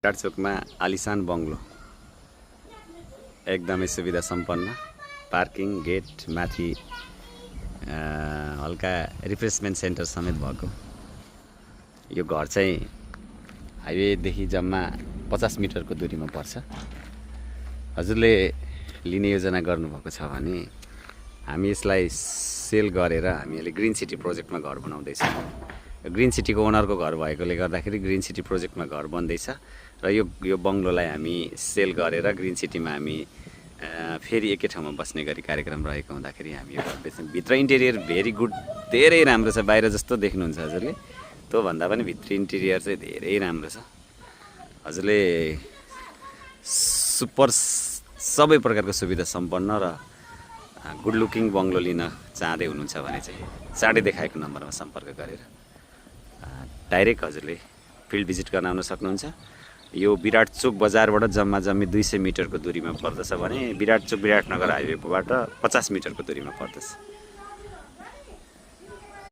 विराट चोकमा आलिसान बङ्गलो एकदमै सुविधा सम्पन्न पार्किङ गेट माथि हल्का रिफ्रेसमेन्ट सेन्टर समेत भएको यो घर चाहिँ हाइवेदेखि जम्मा 50 मिटरको दूरीमा पर्छ। हजुरले लिने योजना गर्नुभएको छ भने हामी यसलाई सेल गरेर हामी अहिले ग्रिन सिटी प्रोजेक्टमा घर बनाउँदैछौँ। ग्रिन सिटीको ओनरको घर भएकोले गर्दाखेरि ग्रिन सिटी प्रोजेक्टमा घर बन्दैछ र यो बङ्गलोलाई हामी सेल गरेर ग्रिन सिटीमा हामी फेरि एकै ठाउँमा बस्ने गरी कार्यक्रम रहेको हुँदाखेरि हामी यो घर बेच्छौँ। भित्र इन्टेरियर भेरी गुड, धेरै राम्रो छ। बाहिर जस्तो देख्नुहुन्छ हजुरले, त्यो भन्दा पनि भित्र इन्टेरियर चाहिँ धेरै राम्रो छ। हजुरले सुपर सबै प्रकारको सुविधा सम्पन्न र गुड लुकिङ बङ्गलो लिन चाहँदै हुनुहुन्छ भने चाहिँ चाँडै देखाएको नम्बरमा सम्पर्क गरेर डाइरेक्ट हजुरले फिल्ड भिजिट गर्न आउन सक्नुहुन्छ। यो विराट चोक बजारबाट जम्मी 200 मिटरको दूरीमा पर्दछ भने विराट चोक विराटनगर हाइवेबाट 50 मिटरको दूरीमा पर्दछ।